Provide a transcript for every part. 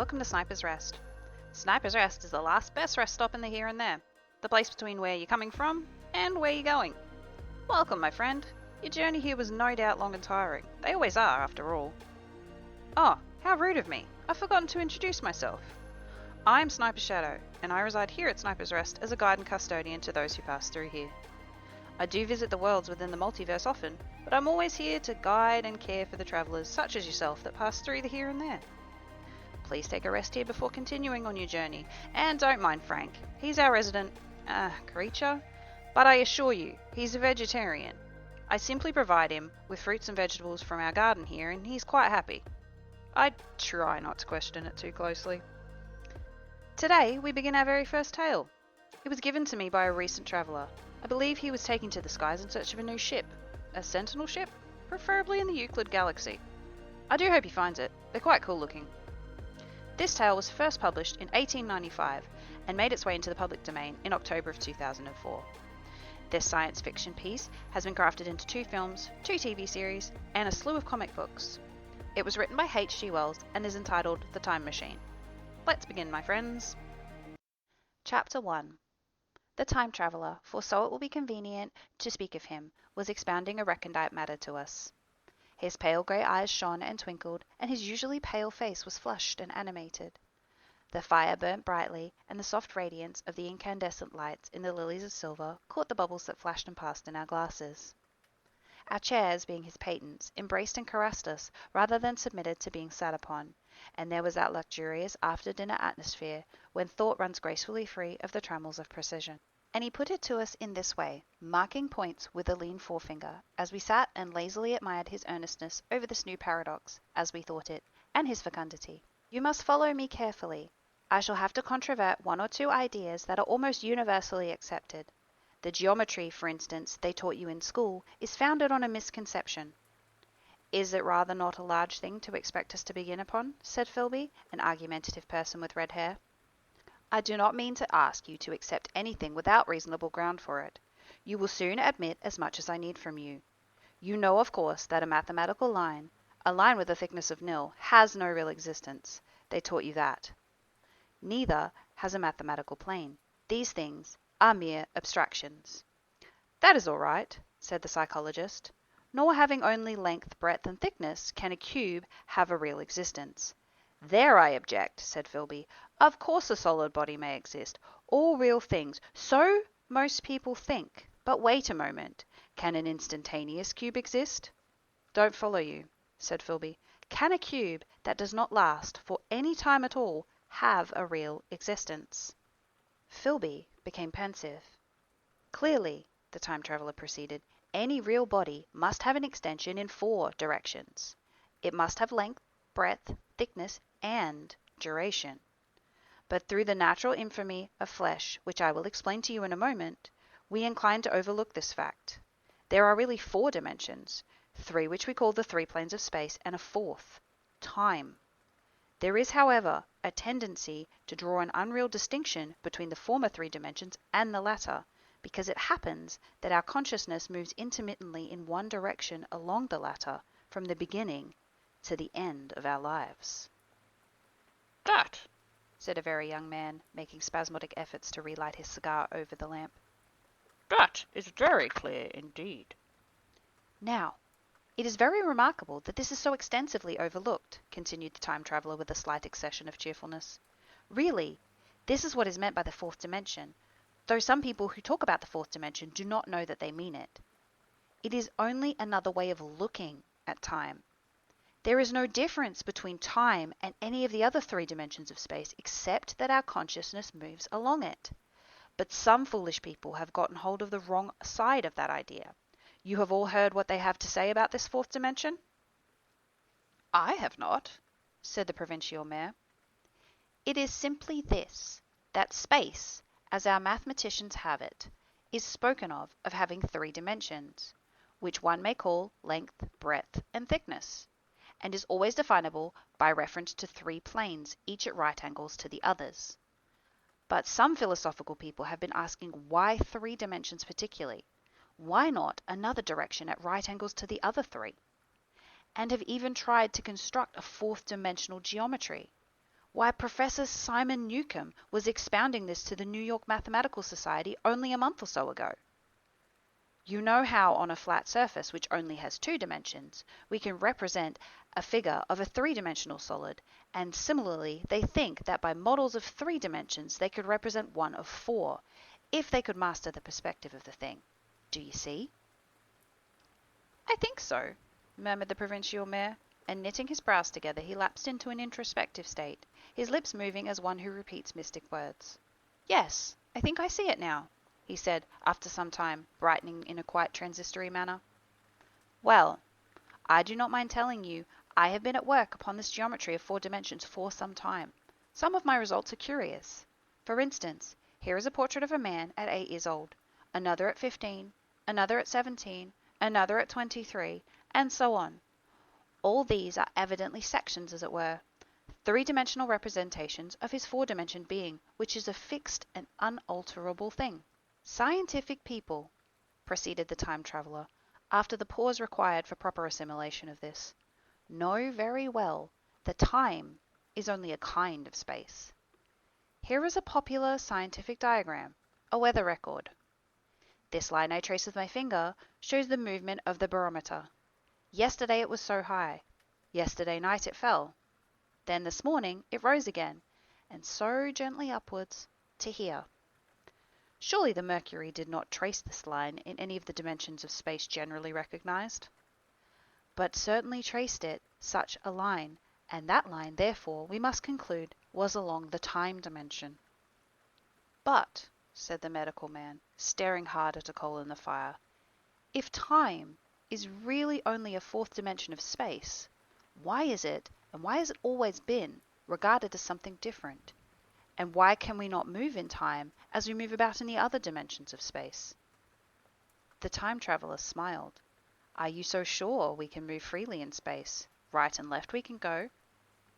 welcome to Sniper's Rest. Sniper's Rest is the last best rest stop in the here and there, the place between where you're coming from and where you're going. Welcome, my friend. Your journey here was no doubt long and tiring. They always are, after all. Oh, how rude of me. I've forgotten to introduce myself. I'm Sniper Shadow, and I reside here at Sniper's Rest as a guide and custodian to those who pass through here. I do visit the worlds within the multiverse often, but I'm always here to guide and care for the travellers such as yourself that pass through the here and there. Please take a rest here before continuing on your journey, and don't mind Frank. He's our resident, creature, but I assure you, he's a vegetarian. I simply provide him with fruits and vegetables from our garden here, and he's quite happy. I try not to question it too closely. Today, we begin our very first tale. It was given to me by a recent traveller. I believe he was taking to the skies in search of a new ship. A sentinel ship? Preferably in the Euclid galaxy. I do hope he finds it. They're quite cool looking. This tale was first published in 1895 and made its way into the public domain in October of 2004. This science fiction piece has been crafted into 2 films, 2 TV series, and a slew of comic books. It was written by H.G. Wells and is entitled The Time Machine. Let's begin, my friends. Chapter 1. The time traveller, for so it will be convenient to speak of him, was expounding a recondite matter to us. His pale grey eyes shone and twinkled, and his usually pale face was flushed and animated. The fire burnt brightly, and the soft radiance of the incandescent lights in the lilies of silver caught the bubbles that flashed and passed in our glasses. Our chairs, being his patents, embraced and caressed us rather than submitted to being sat upon, and there was that luxurious after-dinner atmosphere when thought runs gracefully free of the trammels of precision. And he put it to us in this way, marking points with a lean forefinger, as we sat and lazily admired his earnestness over this new paradox, as we thought it, and his fecundity. You must follow me carefully. I shall have to controvert 1 or 2 ideas that are almost universally accepted. The geometry, for instance, they taught you in school, is founded on a misconception. Is it rather not a large thing to expect us to begin upon? Said Philby, an argumentative person with red hair. I do not mean to ask you to accept anything without reasonable ground for it. You will soon admit as much as I need from you. You know, of course, that a mathematical line, a line with a thickness of nil, has no real existence. They taught you that. Neither has a mathematical plane. These things are mere abstractions. That is all right, said the psychologist. Nor having only length, breadth, and thickness can a cube have a real existence. There I object, said Philby. Of course a solid body may exist, all real things, so most people think. But wait a moment, can an instantaneous cube exist? Don't follow you, said Philby. Can a cube that does not last for any time at all have a real existence? Philby became pensive. Clearly, the time traveller proceeded, any real body must have an extension in 4 directions. It must have length, breadth, thickness, and duration. But through the natural infamy of flesh, which I will explain to you in a moment, we incline to overlook this fact. There are really 4 dimensions, 3 which we call the 3 planes of space, and a 4th, time. There is, however, a tendency to draw an unreal distinction between the former 3 dimensions and the latter, because it happens that our consciousness moves intermittently in one direction along the latter, from the beginning to the end of our lives. That, said a very young man, making spasmodic efforts to relight his cigar over the lamp. That is very clear indeed. Now, it is very remarkable that this is so extensively overlooked, continued the time traveller with a slight accession of cheerfulness. Really, this is what is meant by the 4th dimension, though some people who talk about the 4th dimension do not know that they mean it. It is only another way of looking at time. There is no difference between time and any of the other 3 dimensions of space except that our consciousness moves along it. But some foolish people have gotten hold of the wrong side of that idea. You have all heard what they have to say about this 4th dimension? I have not, said the provincial mayor. It is simply this, that space, as our mathematicians have it, is spoken of having 3 dimensions, which one may call length, breadth, and thickness, and is always definable by reference to 3 planes, each at right angles to the others. But some philosophical people have been asking why 3 dimensions particularly? Why not another direction at right angles to the other 3? And have even tried to construct a 4th dimensional geometry. Why, Professor Simon Newcomb was expounding this to the New York Mathematical Society only a month or so ago. You know how on a flat surface, which only has 2 dimensions, we can represent a figure of a 3-dimensional solid, and similarly they think that by models of 3 dimensions they could represent one of 4, if they could master the perspective of the thing. Do you see? I think so, murmured the provincial mayor, and knitting his brows together he lapsed into an introspective state, his lips moving as one who repeats mystic words. Yes, I think I see it now, he said, after some time, brightening in a quite transitory manner. Well, I do not mind telling you I have been at work upon this geometry of 4 dimensions for some time. Some of my results are curious. For instance, here is a portrait of a man at 8 years old, another at 15, another at 17, another at 23, and so on. All these are evidently sections, as it were, 3-dimensional representations of his 4-dimension being, which is a fixed and unalterable thing. Scientific people, proceeded the time traveller, after the pause required for proper assimilation of this, know very well that time is only a kind of space. Here is a popular scientific diagram, a weather record. This line I trace with my finger shows the movement of the barometer. Yesterday it was so high. Yesterday night it fell. Then this morning it rose again, and so gently upwards to here. Surely the mercury did not trace this line in any of the dimensions of space generally recognized, but certainly traced it, such a line, and that line, therefore, we must conclude, was along the time dimension. But, said the medical man, staring hard at a coal in the fire, if time is really only a 4th dimension of space, why is it, and why has it always been, regarded as something different? And why can we not move in time as we move about in the other dimensions of space? The time traveller smiled. Are you so sure we can move freely in space? Right and left we can go,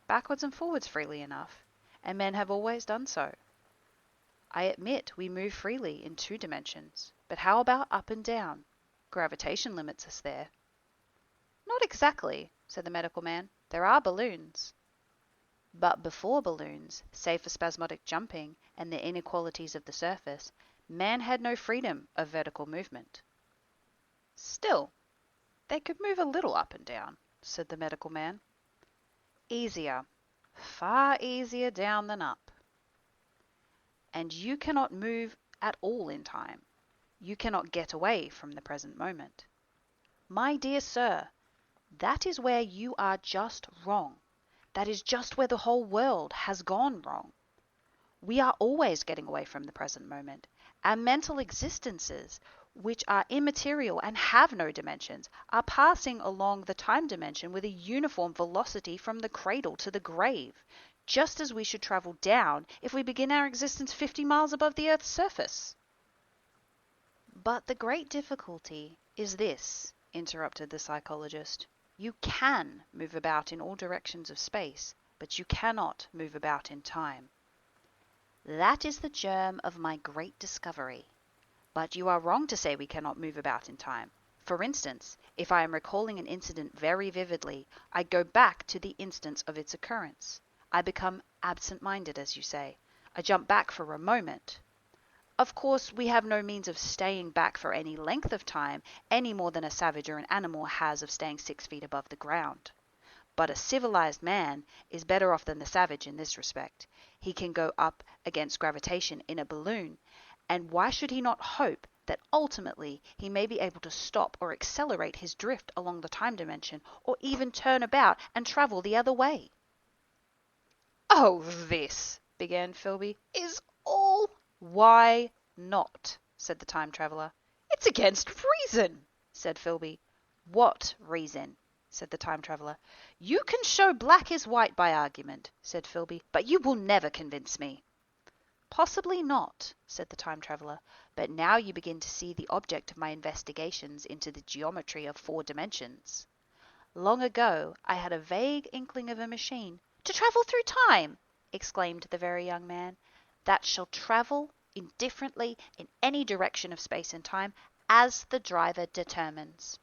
backwards and forwards freely enough, and men have always done so. I admit we move freely in 2 dimensions, but how about up and down? Gravitation limits us there. Not exactly, said the medical man. There are balloons. But before balloons, save for spasmodic jumping and the inequalities of the surface, man had no freedom of vertical movement. Still, they could move a little up and down, said the medical man. Easier, far easier down than up. And you cannot move at all in time. You cannot get away from the present moment. My dear sir, that is where you are just wrong. That is just where the whole world has gone wrong. We are always getting away from the present moment. Our mental existences, which are immaterial and have no dimensions, are passing along the time dimension with a uniform velocity from the cradle to the grave, just as we should travel down if we begin our existence 50 miles above the Earth's surface. But the great difficulty is this, interrupted the psychologist. You can move about in all directions of space, but you cannot move about in time. That is the germ of my great discovery. But you are wrong to say we cannot move about in time. For instance, if I am recalling an incident very vividly, I go back to the instance of its occurrence. I become absent-minded, as you say. I jump back for a moment. Of course, we have no means of staying back for any length of time, any more than a savage or an animal has of staying 6 feet above the ground. But a civilized man is better off than the savage in this respect. He can go up against gravitation in a balloon, and why should he not hope that ultimately he may be able to stop or accelerate his drift along the time dimension, or even turn about and travel the other way? Oh, this, began Philby, is all... Why not? Said the time traveller. It's against reason, said Philby. What reason? Said the time traveller. You can show black is white by argument, said Philby, but you will never convince me. Possibly not, said the time traveller, but now you begin to see the object of my investigations into the geometry of 4 dimensions. Long ago I had a vague inkling of a machine. To travel through time, exclaimed the very young man, that shall travel indifferently in any direction of space and time as the driver determines.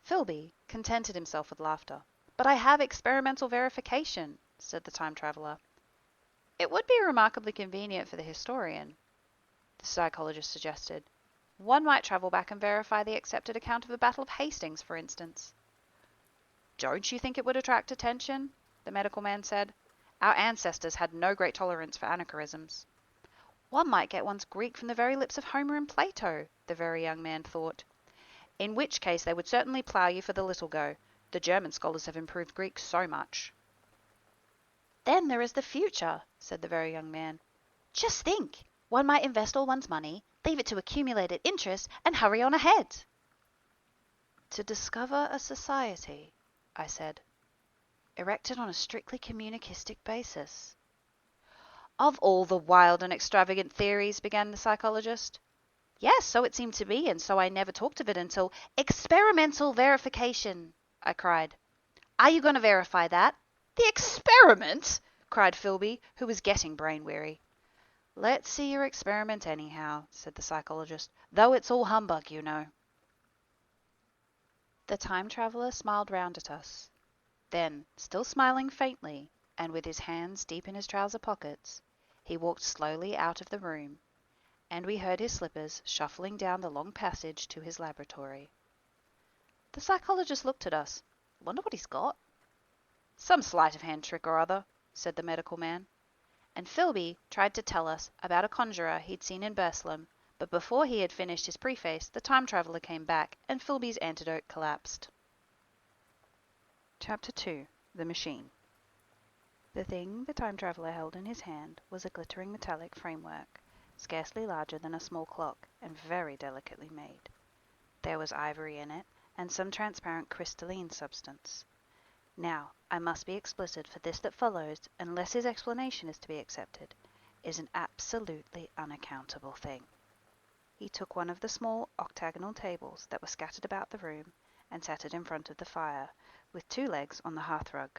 Philby contented himself with laughter. But I have experimental verification, said the time traveller. It would be remarkably convenient for the historian, the psychologist suggested. One might travel back and verify the accepted account of the Battle of Hastings, for instance. Don't you think it would attract attention? The medical man said. Our ancestors had no great tolerance for anachronisms. One might get one's Greek from the very lips of Homer and Plato, the very young man thought. In which case they would certainly plough you for the little go. The German scholars have improved Greek so much. Then there is the future, said the very young man. Just think, one might invest all one's money, leave it to accumulated interest, and hurry on ahead. To discover a society, I said, erected on a strictly communicistic basis. Of all the wild and extravagant theories, began the psychologist. Yes, so it seemed to be, and so I never talked of it until experimental verification, I cried. Are you going to verify that? The experiment? Cried Philby, who was getting brain-weary. Let's see your experiment anyhow, said the psychologist, though it's all humbug, you know. The time traveller smiled round at us. Then, still smiling faintly, and with his hands deep in his trouser pockets, he walked slowly out of the room, and we heard his slippers shuffling down the long passage to his laboratory. The psychologist looked at us. Wonder what he's got? Some sleight-of-hand trick or other, said the medical man. And Philby tried to tell us about a conjurer he'd seen in Burslem, but before he had finished his preface, the time traveller came back, and Philby's antidote collapsed. Chapter 2. The Machine. The thing the time traveller held in his hand was a glittering metallic framework, scarcely larger than a small clock, and very delicately made. There was ivory in it, and some transparent crystalline substance. Now, I must be explicit, for this that follows, unless his explanation is to be accepted, is an absolutely unaccountable thing. He took one of the small octagonal tables that were scattered about the room, and set it in front of the fire, with two legs on the hearthrug.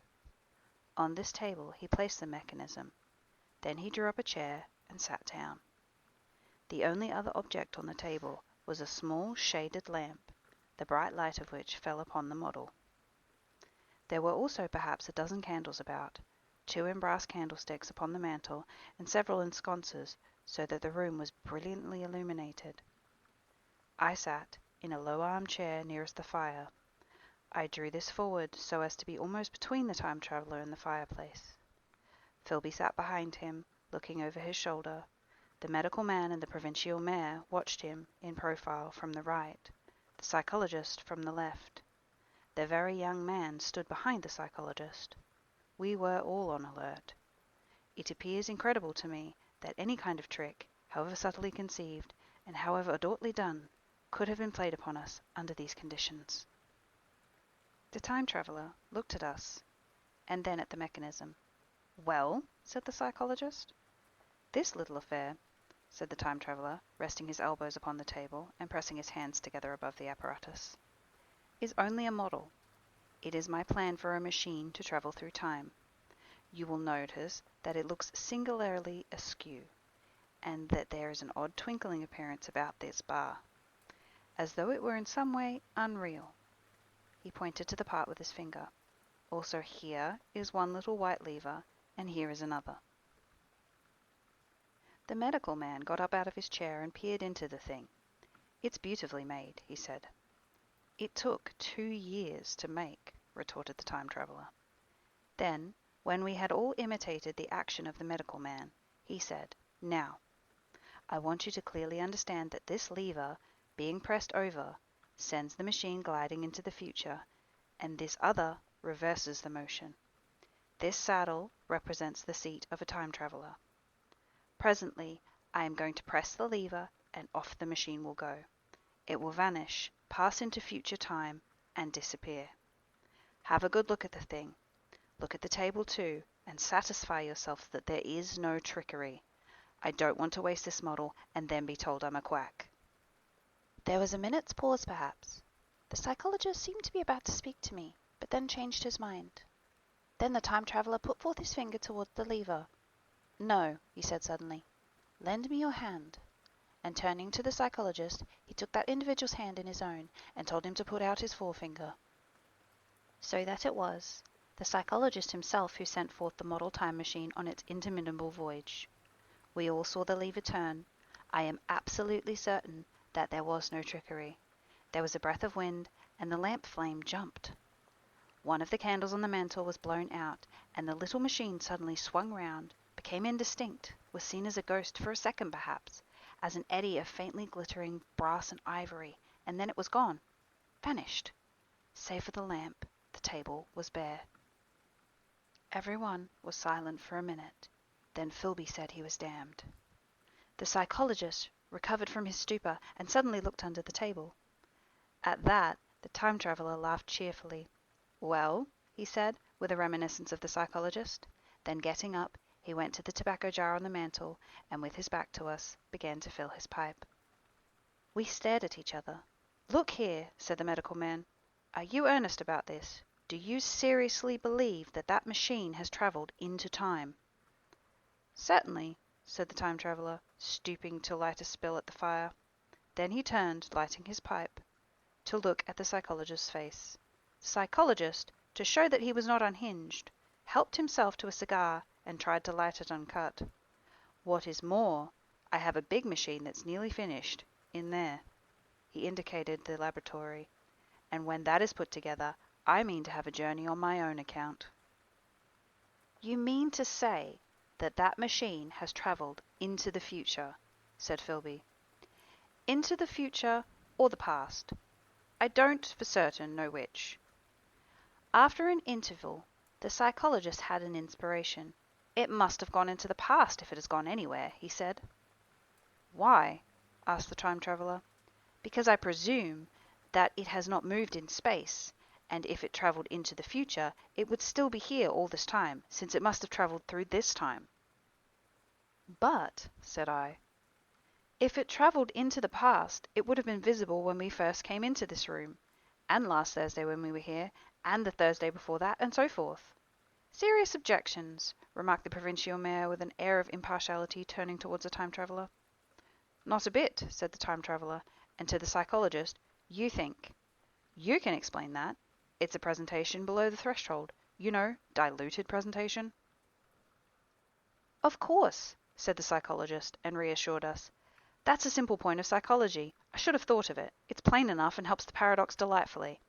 On this table he placed the mechanism. Then he drew up a chair and sat down. The only other object on the table was a small shaded lamp, the bright light of which fell upon the model. There were also perhaps a dozen candles about, 2 in brass candlesticks upon the mantel, and several in sconces, so that the room was brilliantly illuminated. I sat in a low arm-chair nearest the fire. I drew this forward so as to be almost between the time traveller and the fireplace. Philby sat behind him, looking over his shoulder. The medical man and the provincial mayor watched him in profile from the right, the psychologist from the left. The very young man stood behind the psychologist. We were all on alert. It appears incredible to me that any kind of trick, however subtly conceived, and however adroitly done, could have been played upon us under these conditions. The time traveller looked at us, and then at the mechanism. Well, said the psychologist. This little affair, said the time traveller, resting his elbows upon the table and pressing his hands together above the apparatus, is only a model. It is my plan for a machine to travel through time. You will notice that it looks singularly askew, and that there is an odd twinkling appearance about this bar, as though it were in some way unreal. He pointed to the part with his finger. Also here is one little white lever, and here is another. The medical man got up out of his chair and peered into the thing. It's beautifully made, he said. It took 2 years to make, retorted the time traveller. Then, when we had all imitated the action of the medical man, he said, Now, I want you to clearly understand that this lever, being pressed over, sends the machine gliding into the future, and this other reverses the motion. This saddle represents the seat of a time traveller. Presently, I am going to press the lever, and off the machine will go. It will vanish, pass into future time, and disappear. Have a good look at the thing. Look at the table too, and satisfy yourself that there is no trickery. I don't want to waste this model, and then be told I'm a quack. There was a minute's pause, perhaps. The psychologist seemed to be about to speak to me, but then changed his mind. Then the time traveller put forth his finger towards the lever. No, he said suddenly. Lend me your hand. And turning to the psychologist, he took that individual's hand in his own and told him to put out his forefinger. So that it was, the psychologist himself who sent forth the model time machine on its interminable voyage. We all saw the lever turn. I am absolutely certain that there was no trickery. There was a breath of wind, and the lamp flame jumped. One of the candles on the mantel was blown out, and the little machine suddenly swung round, became indistinct, was seen as a ghost for a second perhaps, as an eddy of faintly glittering brass and ivory, and then it was gone, vanished. Save for the lamp, the table was bare. Everyone was silent for a minute. Then Philby said he was damned. The psychologist recovered from his stupor and suddenly looked under the table. At that, the time traveller laughed cheerfully. Well, he said, with a reminiscence of the psychologist. Then getting up, he went to the tobacco jar on the mantel, and with his back to us, began to fill his pipe. We stared at each other. Look here, said the medical man. Are you earnest about this? Do you seriously believe that that machine has travelled into time? Certainly, said the time traveller, stooping to light a spill at the fire. Then he turned, lighting his pipe, to look at the psychologist's face. The psychologist, to show that he was not unhinged, helped himself to a cigar and tried to light it uncut. What is more, I have a big machine that's nearly finished, in there. He indicated the laboratory. And when that is put together, I mean to have a journey on my own account. You mean to say that that machine has travelled into the future, said Philby. Into the future or the past. I don't for certain know which. After an interval, the psychologist had an inspiration. It must have gone into the past if it has gone anywhere, he said. Why? Asked the time traveller. Because I presume that it has not moved in space, and if it travelled into the future, it would still be here all this time, since it must have travelled through this time. But, said I, if it travelled into the past, it would have been visible when we first came into this room, and last Thursday when we were here, and the Thursday before that, and so forth. Serious objections, remarked the provincial mayor with an air of impartiality, turning towards the time traveller. Not a bit, said the time traveller, and to the psychologist, you think. You can explain that. It's a presentation below the threshold. You know, diluted presentation. Of course, said the psychologist, and reassured us. That's a simple point of psychology. I should have thought of it. It's plain enough and helps the paradox delightfully.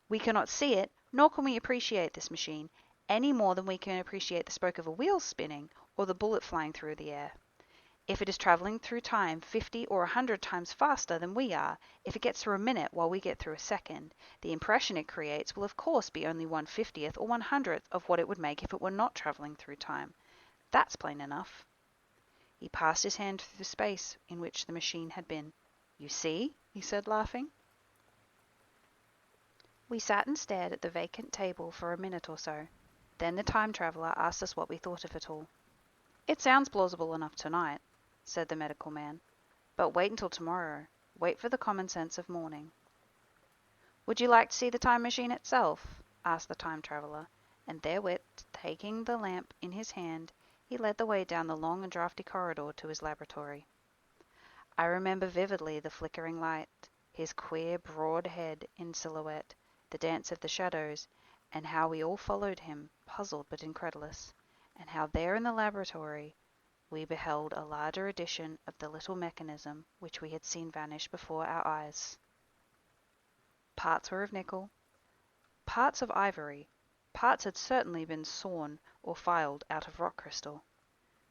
We cannot see it, nor can we appreciate this machine, any more than we can appreciate the spoke of a wheel spinning or the bullet flying through the air. If it is travelling through time 50 or 100 times faster than we are, if it gets through a minute while we get through a second, the impression it creates will of course be only 1/50th or 1/100th of what it would make if it were not travelling through time. That's plain enough. He passed his hand through the space in which the machine had been. You see, he said, laughing. We sat and stared at the vacant table for a minute or so. Then the time traveller asked us what we thought of it all. It sounds plausible enough tonight, said the medical man, but wait until tomorrow. Wait for the common sense of morning. Would you like to see the time machine itself? Asked the time traveller, and therewith, taking the lamp in his hand, he led the way down the long and draughty corridor to his laboratory. I remember vividly the flickering light, his queer broad head in silhouette, the dance of the shadows, and how we all followed him, puzzled but incredulous, and how there in the laboratory we beheld a larger edition of the little mechanism which we had seen vanish before our eyes. Parts were of nickel, parts of ivory, parts had certainly been sawn or filed out of rock crystal.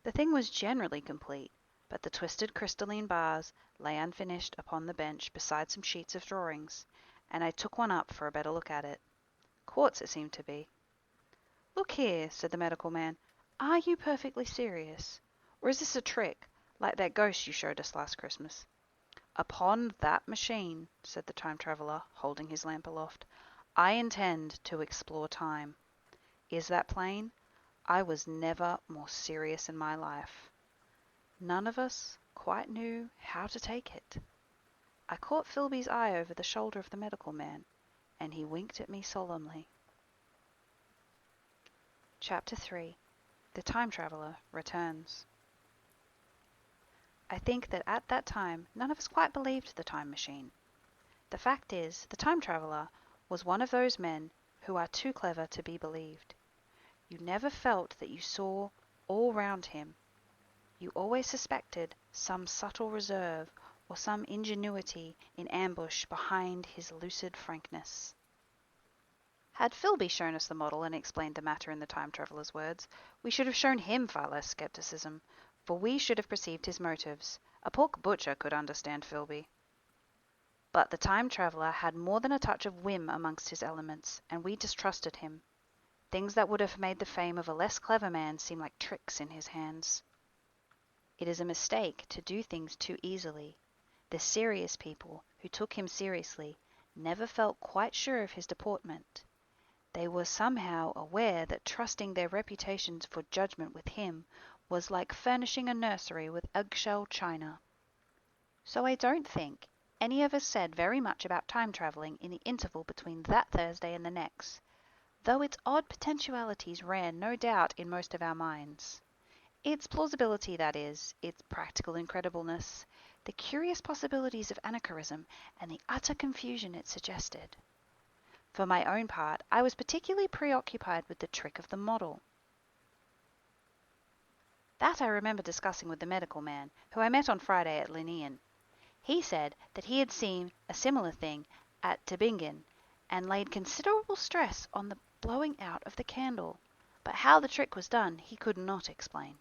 The thing was generally complete, but the twisted crystalline bars lay unfinished upon the bench beside some sheets of drawings, and I took one up for a better look at it. Quartz it seemed to be. Look here, said the medical man, are you perfectly serious? Or is this a trick, like that ghost you showed us last Christmas? Upon that machine, said the time traveller, holding his lamp aloft, I intend to explore time. Is that plain? I was never more serious in my life. None of us quite knew how to take it. I caught Philby's eye over the shoulder of the medical man, and he winked at me solemnly. Chapter 3. The Time Traveller Returns. I think that at that time none of us quite believed the time machine. The fact is, the time traveller was one of those men who are too clever to be believed. You never felt that you saw all round him. You always suspected some subtle reserve or some ingenuity in ambush behind his lucid frankness. Had Philby shown us the model and explained the matter in the time traveller's words, we should have shown him far less scepticism, for we should have perceived his motives. A pork butcher could understand Philby. But the time traveller had more than a touch of whim amongst his elements, and we distrusted him. Things that would have made the fame of a less clever man seem like tricks in his hands. It is a mistake to do things too easily. The serious people who took him seriously never felt quite sure of his deportment. They were somehow aware that trusting their reputations for judgment with him was like furnishing a nursery with eggshell china. So I don't think any of us said very much about time travelling in the interval between that Thursday and the next, though its odd potentialities ran no doubt in most of our minds. Its plausibility, that is, its practical incredibleness, the curious possibilities of anachronism, and the utter confusion it suggested. For my own part, I was particularly preoccupied with the trick of the model. That I remember discussing with the medical man, who I met on Friday at Linnæan. He said that he had seen a similar thing at Tübingen, and laid considerable stress on the blowing out of the candle, but how the trick was done he could not explain.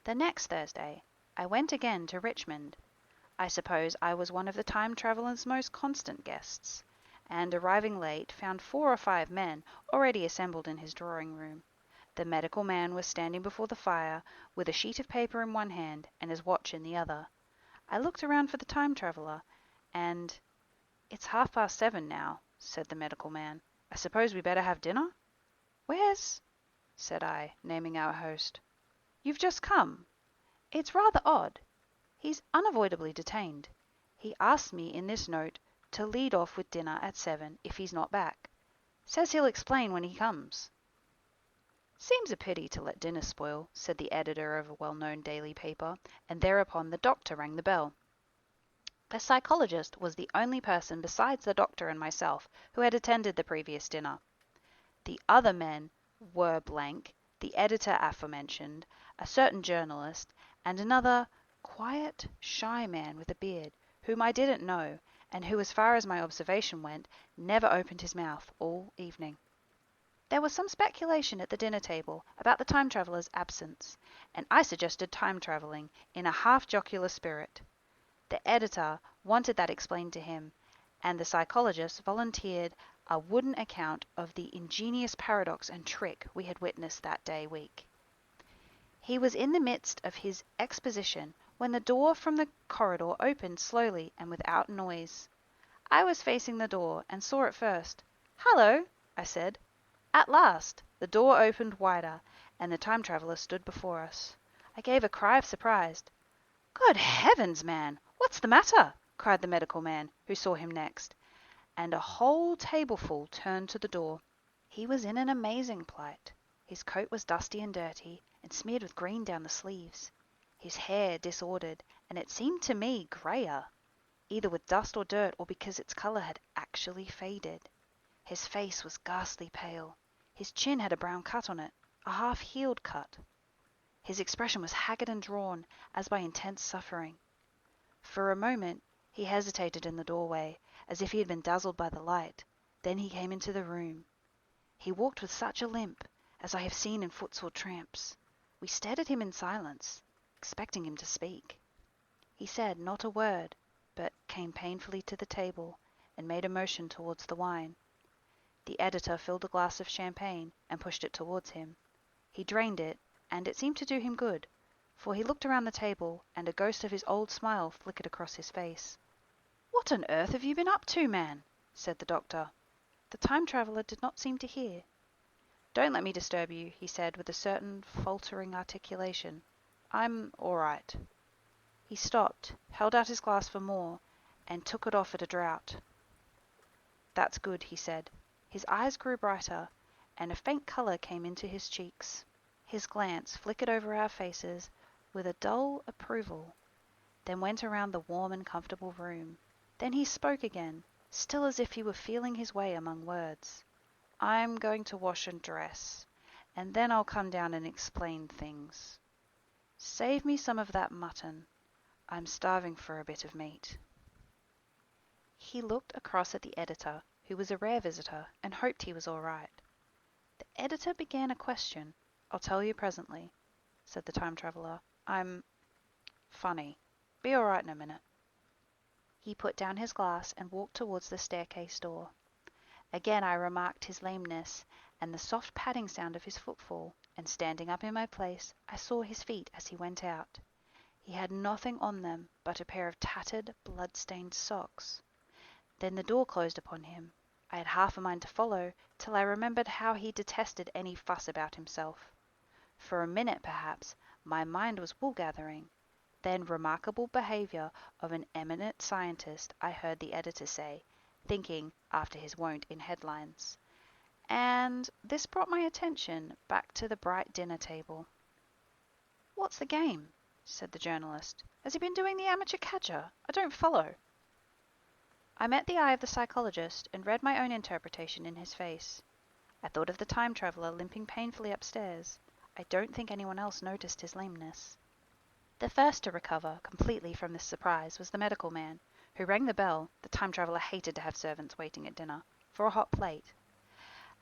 The next Thursday I went again to Richmond. I suppose I was one of the time traveller's most constant guests, and arriving late found 4 or 5 men already assembled in his drawing-room. The medical man was standing before the fire with a sheet of paper in one hand and his watch in the other. I looked around for the time traveller, and "It's 7:30 now," said the medical man. "I suppose we better have dinner?" "Where's—" said I, naming our host. "You've just come. It's rather odd. He's unavoidably detained. He asked me in this note to lead off with dinner at 7 if he's not back. Says he'll explain when he comes." "Seems a pity to let dinner spoil," said the editor of a well-known daily paper, and thereupon the doctor rang the bell. The psychologist was the only person besides the doctor and myself who had attended the previous dinner. The other men were the editor aforementioned, a certain journalist, and another quiet, shy man with a beard, whom I didn't know, and who, as far as my observation went, never opened his mouth all evening. There was some speculation at the dinner table about the time traveller's absence, and I suggested time travelling in a half-jocular spirit. The editor wanted that explained to him, and the psychologist volunteered a wooden account of the ingenious paradox and trick we had witnessed that day week. He was in the midst of his exposition when the door from the corridor opened slowly and without noise. I was facing the door and saw it first. "Hallo," I said. At last the door opened wider, and the time traveller stood before us. I gave a cry of surprise. "Good heavens, man! What's the matter?" cried the medical man, who saw him next, and a whole tableful turned to the door. He was in an amazing plight. His coat was dusty and dirty, and smeared with green down the sleeves. His hair disordered, and it seemed to me greyer, either with dust or dirt, or because its colour had actually faded. His face was ghastly pale. His chin had a brown cut on it, a half-healed cut. His expression was haggard and drawn, as by intense suffering. For a moment he hesitated in the doorway, as if he had been dazzled by the light. Then he came into the room. He walked with such a limp as I have seen in footsore tramps. We stared at him in silence, expecting him to speak. He said not a word, but came painfully to the table and made a motion towards the wine. The editor filled a glass of champagne and pushed it towards him. He drained it, and it seemed to do him good, for he looked around the table, and a ghost of his old smile flickered across his face. "What on earth have you been up to, man?" said the doctor. The time traveller did not seem to hear. "Don't let me disturb you," he said with a certain faltering articulation. "I'm all right." He stopped, held out his glass for more, and took it off at a draught. "That's good," he said. His eyes grew brighter, and a faint colour came into his cheeks. His glance flickered over our faces with a dull approval, then went around the warm and comfortable room. Then he spoke again, still as if he were feeling his way among words. I'm going to wash and dress, and then I'll come down and explain things. Save me some of that mutton. I'm starving for a bit of meat." He looked across at the editor, who was a rare visitor, and hoped he was all right. The editor began a question. "I'll tell you presently," said the time traveller. "I'm funny. Be all right in a minute." He put down his glass and walked towards the staircase door. Again I remarked his lameness and the soft padding sound of his footfall, and standing up in my place, I saw his feet as he went out. He had nothing on them but a pair of tattered, blood-stained socks. Then the door closed upon him. I had half a mind to follow, till I remembered how he detested any fuss about himself. For a minute, perhaps, my mind was wool-gathering. Then remarkable behaviour of an eminent scientist, I heard the editor say, thinking, after his wont, in headlines. And this brought my attention back to the bright dinner table. "What's the game?" said the journalist. "Has he been doing the amateur cadger? I don't follow." I met the eye of the psychologist and read my own interpretation in his face. I thought of the time traveller limping painfully upstairs. I don't think anyone else noticed his lameness. The first to recover completely from this surprise was the medical man, who rang the bell — the time traveller hated to have servants waiting at dinner — for a hot plate.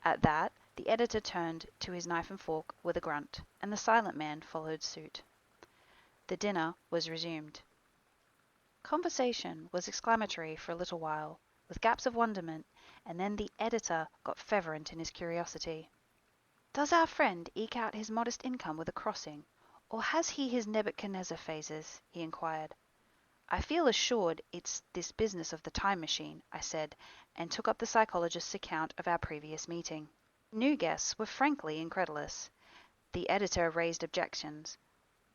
At that, the editor turned to his knife and fork with a grunt, and the silent man followed suit. The dinner was resumed. Conversation was exclamatory for a little while, with gaps of wonderment, and then the editor got fervent in his curiosity. "Does our friend eke out his modest income with a crossing, or has he his Nebuchadnezzar phases?" he inquired. "I feel assured it's this business of the time machine," I said, and took up the psychologist's account of our previous meeting. New guests were frankly incredulous. The editor raised objections.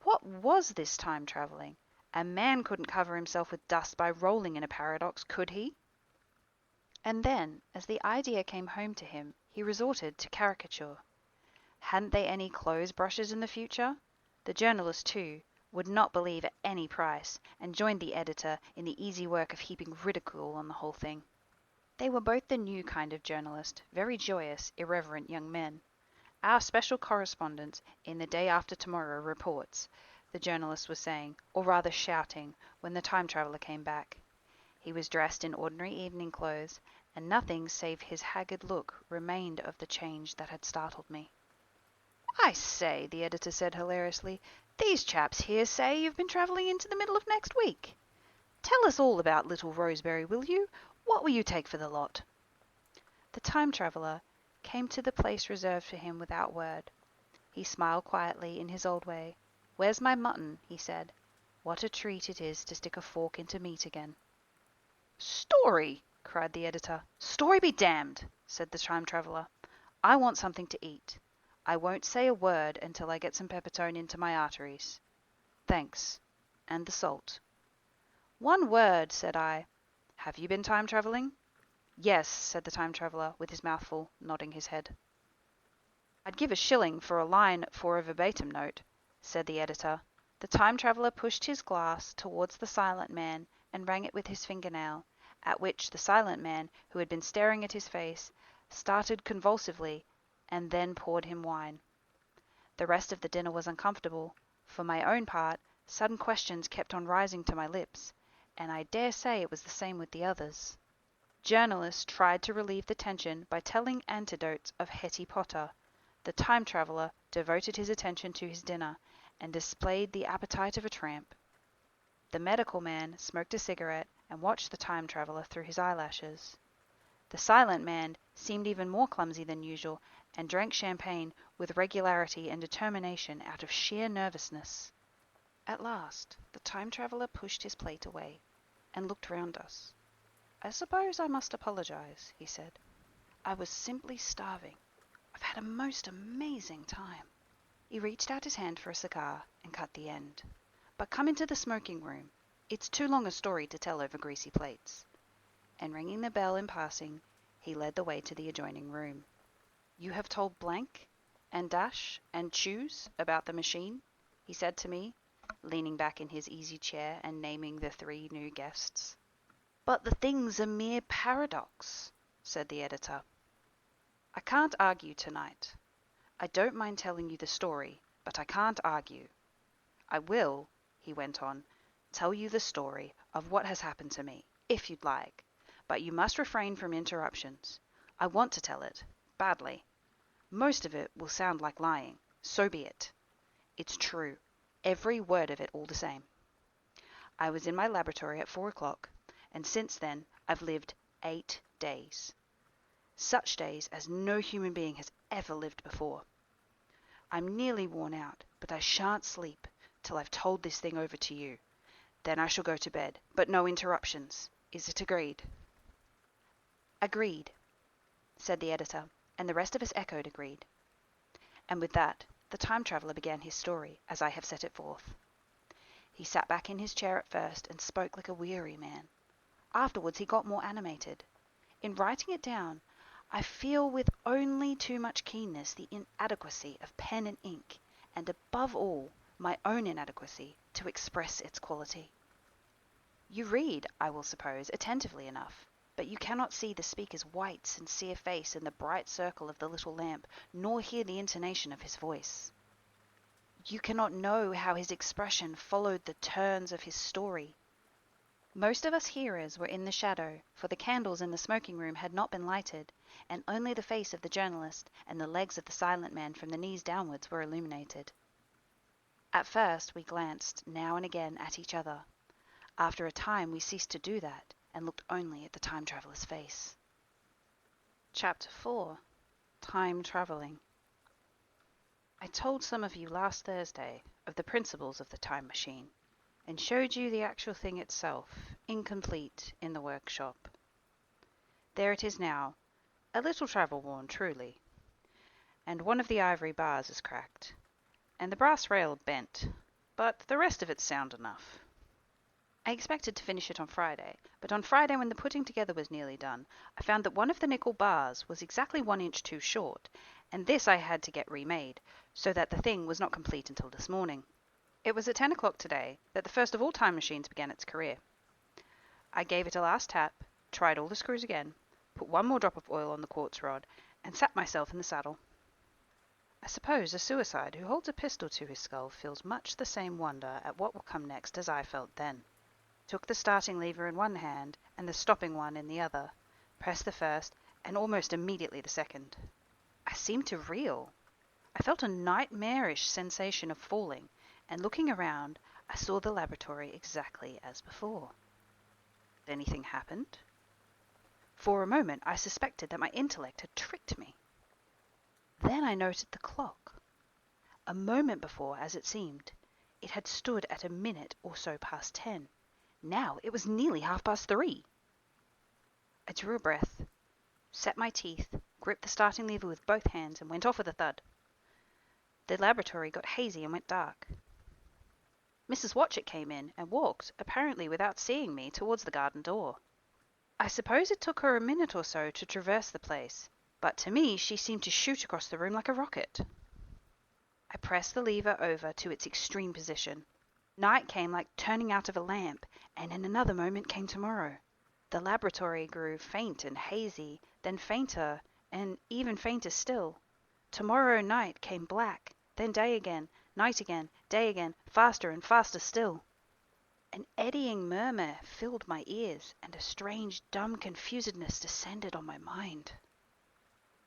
What was this time travelling? A man couldn't cover himself with dust by rolling in a paradox, could he? And then, as the idea came home to him, he resorted to caricature. Hadn't they any clothes brushes in the future? The journalist, too, would not believe at any price, and joined the editor in the easy work of heaping ridicule on the whole thing. They were both the new kind of journalist, very joyous, irreverent young men. "Our special correspondent in the Day After Tomorrow reports," the journalist was saying, or rather shouting, when the time traveller came back. He was dressed in ordinary evening clothes, and nothing save his haggard look remained of the change that had startled me. "I say," the editor said hilariously, "these chaps here say you've been travelling into the middle of next week. Tell us all about little Roseberry, will you? What will you take for the lot?" The time traveller came to the place reserved for him without word. He smiled quietly in his old way. "Where's my mutton?" he said. "What a treat it is to stick a fork into meat again." "Story!" cried the editor. "Story be damned!" said the time traveller. "I want something to eat. I won't say a word until I get some peppertone into my arteries." "Thanks. And the salt." "One word," said I. "Have you been time travelling?" "Yes," said the time traveller, with his mouth full, nodding his head. "I'd give a shilling for a line for a verbatim note," said the editor. The time traveller pushed his glass towards the silent man and rang it with his fingernail, at which the silent man, who had been staring at his face, started convulsively, and then poured him wine. The rest of the dinner was uncomfortable. For my own part, sudden questions kept on rising to my lips, and I dare say it was the same with the others. Journalists tried to relieve the tension by telling anecdotes of Hetty Potter. The time traveller devoted his attention to his dinner, and displayed the appetite of a tramp. The medical man smoked a cigarette and watched the time traveller through his eyelashes. The silent man seemed even more clumsy than usual, and drank champagne with regularity and determination out of sheer nervousness. At last the time traveller pushed his plate away, and looked round us. "I suppose I must apologise," he said. "I was simply starving. I've had a most amazing time." He reached out his hand for a cigar and cut the end. "But come into the smoking room. It's too long a story to tell over greasy plates." And ringing the bell in passing, he led the way to the adjoining room. "You have told blank and dash and choose about the machine?" he said to me, leaning back in his easy chair and naming the 3 new guests. "But the thing's a mere paradox," said the editor. I can't argue tonight. I don't mind telling you the story, but I can't argue. I will, he went on, tell you the story of what has happened to me, if you'd like, but you must refrain from interruptions. I want to tell it, badly. Most of it will sound like lying, so be it. It's true, every word of it all the same. I was in my laboratory at 4 o'clock, and since then I've lived 8 days. Such days as no human being has ever lived before. I'm nearly worn out, but I shan't sleep till I've told this thing over to you. Then I shall go to bed, but no interruptions. Is it agreed? Agreed, said the editor, and the rest of us echoed agreed. And with that, the time traveller began his story, as I have set it forth. He sat back in his chair at first and spoke like a weary man. Afterwards he got more animated. In writing it down, I feel with only too much keenness the inadequacy of pen and ink, and above all, my own inadequacy to express its quality. You read, I will suppose, attentively enough, but you cannot see the speaker's white, sincere face in the bright circle of the little lamp, nor hear the intonation of his voice. You cannot know how his expression followed the turns of his story. Most of us hearers were in the shadow, for the candles in the smoking room had not been lighted, and only the face of the journalist and the legs of the silent man from the knees downwards were illuminated. At first we glanced now and again at each other. After a time we ceased to do that, and looked only at the time traveller's face. Chapter 4. Time Travelling. I told some of you last Thursday of the principles of the time machine, and showed you the actual thing itself, incomplete, in the workshop. There it is now, a little travel-worn truly, and one of the ivory bars is cracked, and the brass rail bent, but the rest of it's sound enough. I expected to finish it on Friday, but on Friday when the putting together was nearly done, I found that one of the nickel bars was exactly 1 inch too short, and this I had to get remade, so that the thing was not complete until this morning. It was at 10 o'clock today that the first of all time machines began its career. I gave it a last tap, tried all the screws again, put one more drop of oil on the quartz rod, and sat myself in the saddle. I suppose a suicide who holds a pistol to his skull feels much the same wonder at what will come next as I felt then. Took the starting lever in one hand and the stopping one in the other, pressed the first and almost immediately the second. I seemed to reel. I felt a nightmarish sensation of falling, and looking around, I saw the laboratory exactly as before. Had anything happened? For a moment I suspected that my intellect had tricked me. Then I noted the clock. A moment before, as it seemed, it had stood at a minute or so past 10. Now it was nearly 3:30. I drew a breath, set my teeth, gripped the starting lever with both hands, and went off with a thud. The laboratory got hazy and went dark. Mrs. Watchett came in and walked, apparently without seeing me, towards the garden door. I suppose it took her a minute or so to traverse the place, but to me she seemed to shoot across the room like a rocket. I pressed the lever over to its extreme position. Night came like turning out of a lamp, and in another moment came tomorrow. The laboratory grew faint and hazy, then fainter, and even fainter still. Tomorrow night came black, then day again, night again, day again, faster and faster still. An eddying murmur filled my ears, and a strange, dumb confusedness descended on my mind.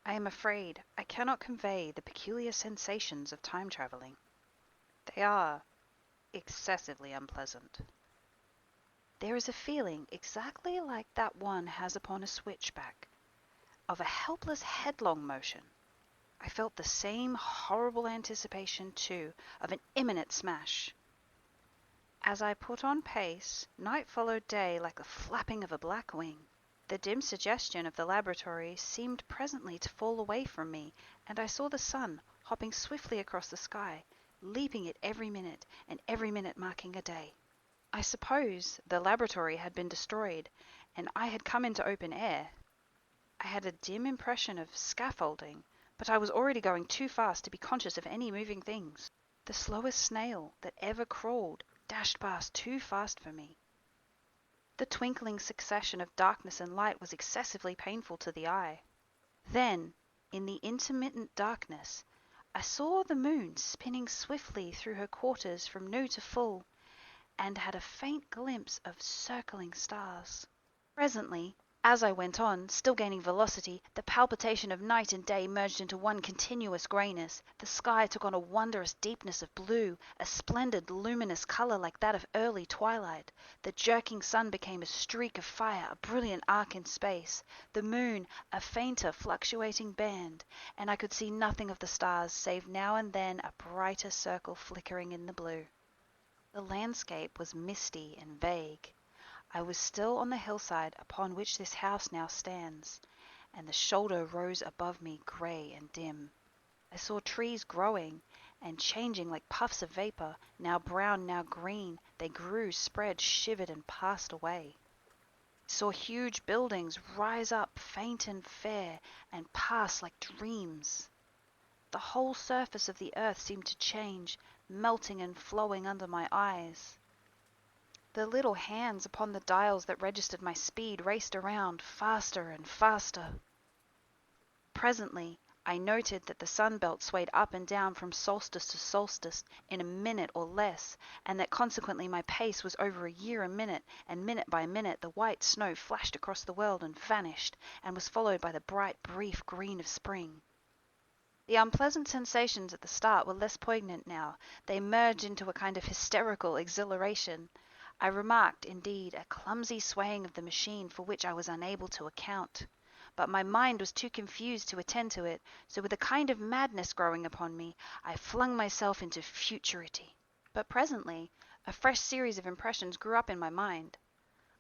I am afraid I cannot convey the peculiar sensations of time travelling. They are excessively unpleasant. There is a feeling exactly like that one has upon a switchback, of a helpless headlong motion. I felt the same horrible anticipation, too, of an imminent smash. As I put on pace, night followed day like the flapping of a black wing. The dim suggestion of the laboratory seemed presently to fall away from me, and I saw the sun hopping swiftly across the sky, leaping it every minute, and every minute marking a day. I suppose the laboratory had been destroyed, and I had come into open air. I had a dim impression of scaffolding, but I was already going too fast to be conscious of any moving things. The slowest snail that ever crawled dashed past too fast for me. The twinkling succession of darkness and light was excessively painful to the eye. Then, In the intermittent darkness, I saw the moon spinning swiftly through her quarters from new to full, and had a faint glimpse of circling stars. Presently, as I went on, still gaining velocity, the palpitation of night and day merged into one continuous greyness. The sky took on a wondrous deepness of blue, a splendid luminous colour like that of early twilight. The jerking sun became a streak of fire, a brilliant arc in space, the moon a fainter fluctuating band, and I could see nothing of the stars save now and then a brighter circle flickering in the blue. The landscape was misty and vague. I was still on the hillside upon which this house now stands, and the shoulder rose above me grey and dim. I saw trees growing and changing like puffs of vapour, now brown, now green. They grew, spread, shivered, and passed away. I saw huge buildings rise up faint and fair, and pass like dreams. The whole surface of the earth seemed to change, melting and flowing under my eyes. The little hands upon the dials that registered my speed raced around, faster and faster. Presently, I noted that the sun belt swayed up and down from solstice to solstice in a minute or less, and that consequently my pace was over a year a minute, and minute by minute the white snow flashed across the world and vanished, and was followed by the bright, brief green of spring. The unpleasant sensations at the start were less poignant now. They merged into a kind of hysterical exhilaration. I remarked, indeed, a clumsy swaying of the machine for which I was unable to account, but my mind was too confused to attend to it, so with a kind of madness growing upon me, I flung myself into futurity. But presently a fresh series of impressions grew up in my mind,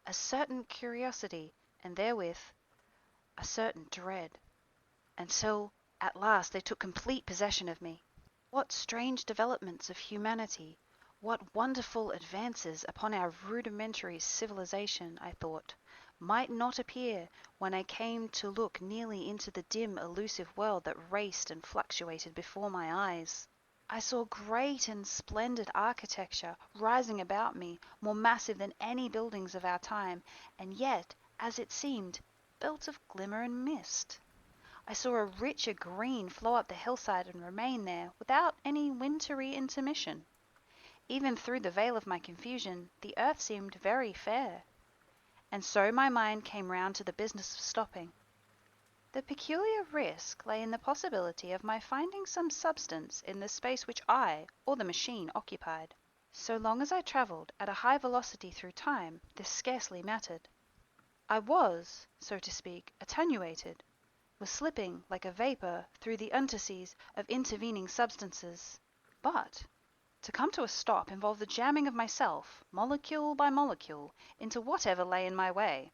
a certain curiosity, and therewith a certain dread, until at last they took complete possession of me. What strange developments of humanity! What wonderful advances upon our rudimentary civilization, I thought, might not appear when I came to look nearly into the dim, elusive world that raced and fluctuated before my eyes. I saw great and splendid architecture rising about me, more massive than any buildings of our time, and yet, as it seemed, built of glimmer and mist. I saw a richer green flow up the hillside and remain there without any wintry intermission. Even through the veil of my confusion, the earth seemed very fair. And so my mind came round to the business of stopping. The peculiar risk lay in the possibility of my finding some substance in the space which I, or the machine, occupied. So long as I travelled at a high velocity through time, this scarcely mattered. I was, so to speak, attenuated, was slipping like a vapour through the interstices of intervening substances. But to come to a stop involved the jamming of myself, molecule by molecule, into whatever lay in my way,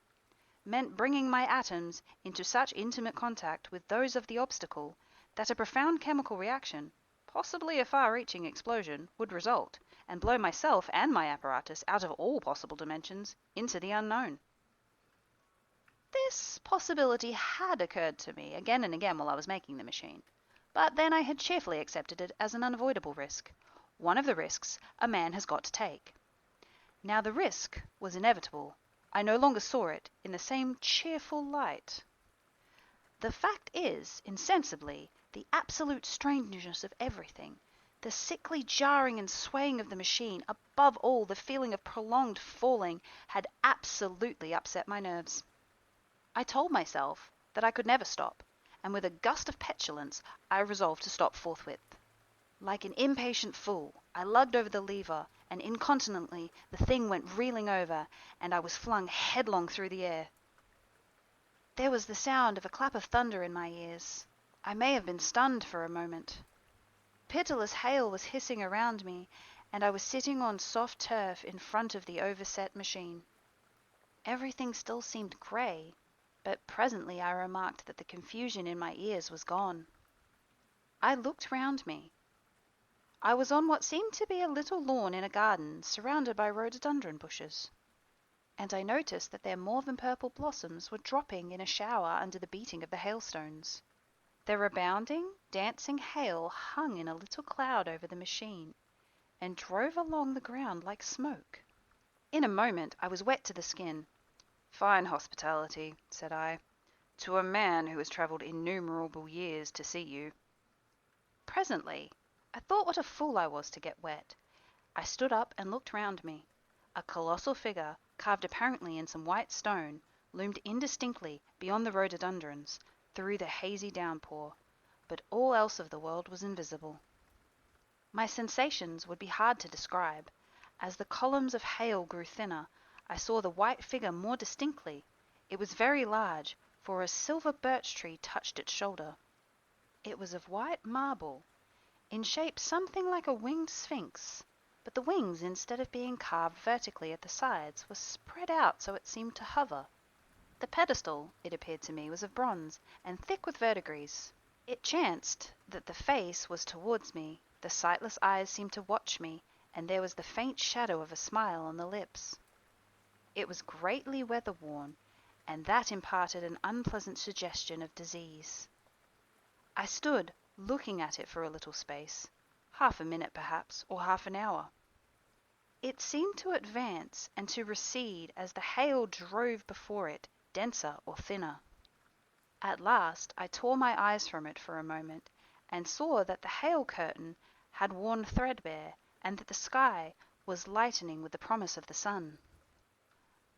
meant bringing my atoms into such intimate contact with those of the obstacle that a profound chemical reaction, possibly a far-reaching explosion, would result, and blow myself and my apparatus out of all possible dimensions into the unknown. This possibility had occurred to me again and again while I was making the machine, but then I had cheerfully accepted it as an unavoidable risk. One of the risks a man has got to take. Now the risk was inevitable. I no longer saw it in the same cheerful light. The fact is, insensibly, the absolute strangeness of everything, the sickly jarring and swaying of the machine, above all the feeling of prolonged falling, had absolutely upset my nerves. I told myself that I could never stop, and with a gust of petulance I resolved to stop forthwith. Like an impatient fool, I lugged over the lever, and incontinently the thing went reeling over, and I was flung headlong through the air. There was the sound of a clap of thunder in my ears. I may have been stunned for a moment. Pitiless hail was hissing around me, and I was sitting on soft turf in front of the overset machine. Everything still seemed grey, but presently I remarked that the confusion in my ears was gone. I looked round me. I was on what seemed to be a little lawn in a garden surrounded by rhododendron bushes, and I noticed that their more than purple blossoms were dropping in a shower under the beating of the hailstones. Their rebounding, dancing hail hung in a little cloud over the machine, and drove along the ground like smoke. In a moment I was wet to the skin. "Fine hospitality," said I. To a man who has travelled innumerable years to see you. Presently, I thought what a fool I was to get wet. I stood up and looked round me. A colossal figure, carved apparently in some white stone, loomed indistinctly beyond the rhododendrons, through the hazy downpour, but all else of the world was invisible. My sensations would be hard to describe. As the columns of hail grew thinner, I saw the white figure more distinctly. It was very large, for a silver birch tree touched its shoulder. It was of white marble, in shape something like a winged sphinx, but the wings, instead of being carved vertically at the sides, were spread out so it seemed to hover. The pedestal, it appeared to me, was of bronze, and thick with verdigris. It chanced that the face was towards me, the sightless eyes seemed to watch me, and there was the faint shadow of a smile on the lips. It was greatly weather-worn, and that imparted an unpleasant suggestion of disease. I stood looking at it for a little space, half a minute perhaps, or half an hour. It seemed to advance and to recede as the hail drove before it, denser or thinner. At last I tore my eyes from it for a moment, and saw that the hail curtain had worn threadbare, and that the sky was lightening with the promise of the sun.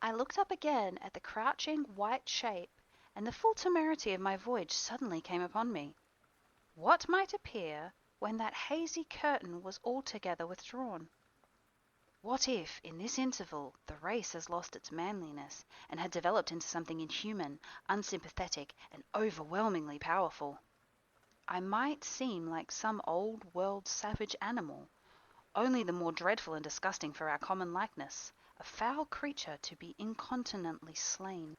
I looked up again at the crouching white shape, and the full temerity of my voyage suddenly came upon me. What might appear when that hazy curtain was altogether withdrawn? What if, in this interval, the race has lost its manliness, and had developed into something inhuman, unsympathetic, and overwhelmingly powerful? I might seem like some old-world savage animal, only the more dreadful and disgusting for our common likeness, a foul creature to be incontinently slain.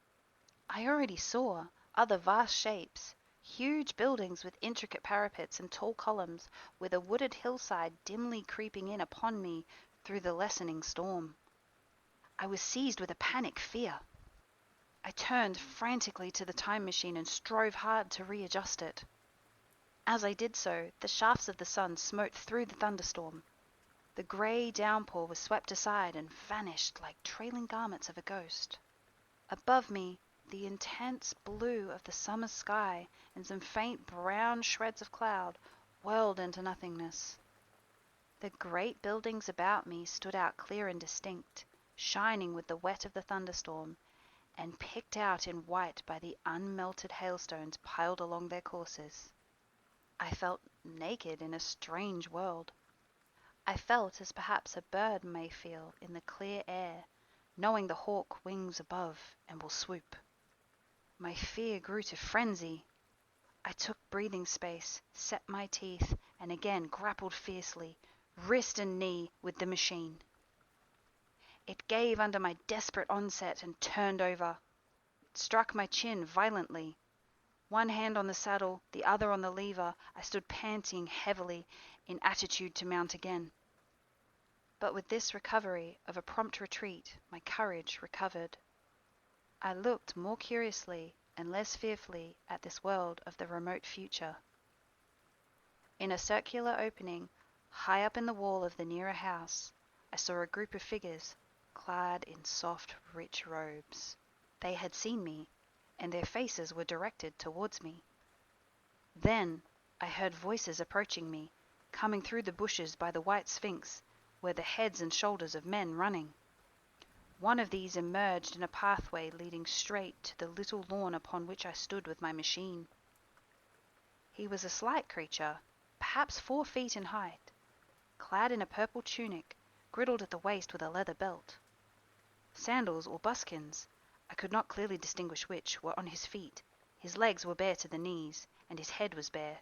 I already saw other vast shapes, huge buildings with intricate parapets and tall columns, with a wooded hillside dimly creeping in upon me through the lessening storm. I was seized with a panic fear. I turned frantically to the time machine and strove hard to readjust it. As I did so, the shafts of the sun smote through the thunderstorm. The grey downpour was swept aside and vanished like trailing garments of a ghost. Above me, the intense blue of the summer sky and some faint brown shreds of cloud whirled into nothingness. The great buildings about me stood out clear and distinct, shining with the wet of the thunderstorm, and picked out in white by the unmelted hailstones piled along their courses. I felt naked in a strange world. I felt as perhaps a bird may feel in the clear air, knowing the hawk wings above and will swoop. My fear grew to frenzy. I took breathing space, set my teeth, and again grappled fiercely, wrist and knee, with the machine. It gave under my desperate onset and turned over. It struck my chin violently. One hand on the saddle, the other on the lever, I stood panting heavily, in attitude to mount again. But with this recovery of a prompt retreat, my courage recovered. I looked more curiously and less fearfully at this world of the remote future. In a circular opening, high up in the wall of the nearer house, I saw a group of figures, clad in soft, rich robes. They had seen me, and their faces were directed towards me. Then I heard voices approaching me, coming through the bushes by the white sphinx, were the heads and shoulders of men running. One of these emerged in a pathway leading straight to the little lawn upon which I stood with my machine. He was a slight creature, perhaps 4 feet in height, clad in a purple tunic, girdled at the waist with a leather belt. Sandals or buskins, I could not clearly distinguish which, were on his feet. His legs were bare to the knees, and his head was bare.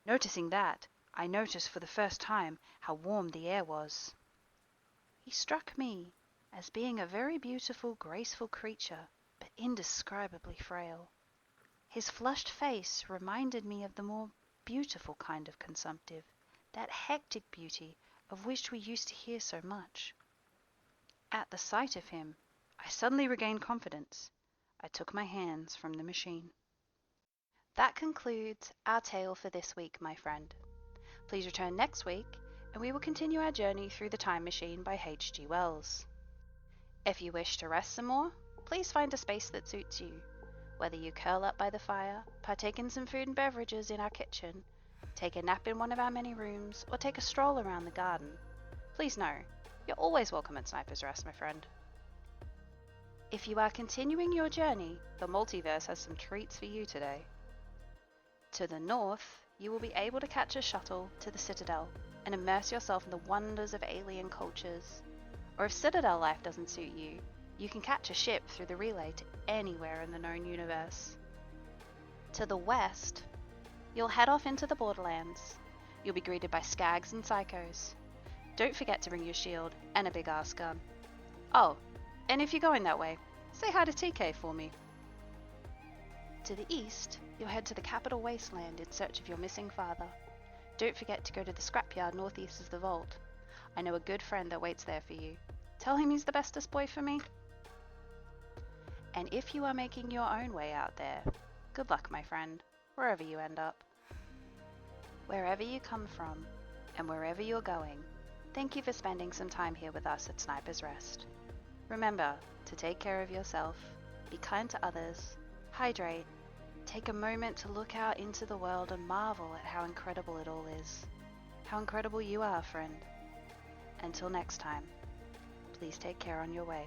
Noticing that, I noticed for the first time how warm the air was. He struck me as being a very beautiful, graceful creature, but indescribably frail. His flushed face reminded me of the more beautiful kind of consumptive, that hectic beauty of which we used to hear so much. At the sight of him, I suddenly regained confidence. I took my hands from the machine. That concludes our tale for this week, my friend. Please return next week, and we will continue our journey through the Time Machine by H.G. Wells. If you wish to rest some more, please find a space that suits you, Whether you curl up by the fire, partake in some food and beverages in our kitchen, take a nap in one of our many rooms, or take a stroll around the garden, please know, you're always welcome at Sniper's Rest, my friend. If you are continuing your journey, the multiverse has some treats for you today. To the north, you will be able to catch a shuttle to the Citadel and immerse yourself in the wonders of alien cultures. Or if Citadel life doesn't suit you, you can catch a ship through the relay to anywhere in the known universe. To the west, you'll head off into the borderlands. You'll be greeted by skags and psychos. Don't forget to bring your shield and a big ass gun. Oh, and if you're going that way, say hi to TK for me. To the east, you'll head to the capital wasteland in search of your missing father. Don't forget to go to the scrapyard northeast of the vault. I know a good friend that waits there for you. Tell him he's the bestest boy for me. And if you are making your own way out there, good luck, my friend, wherever you end up. Wherever you come from, and wherever you're going, thank you for spending some time here with us at Sniper's Rest. Remember to take care of yourself, be kind to others, hydrate, take a moment to look out into the world and marvel at how incredible it all is. How incredible you are, friend. Until next time, please take care on your way.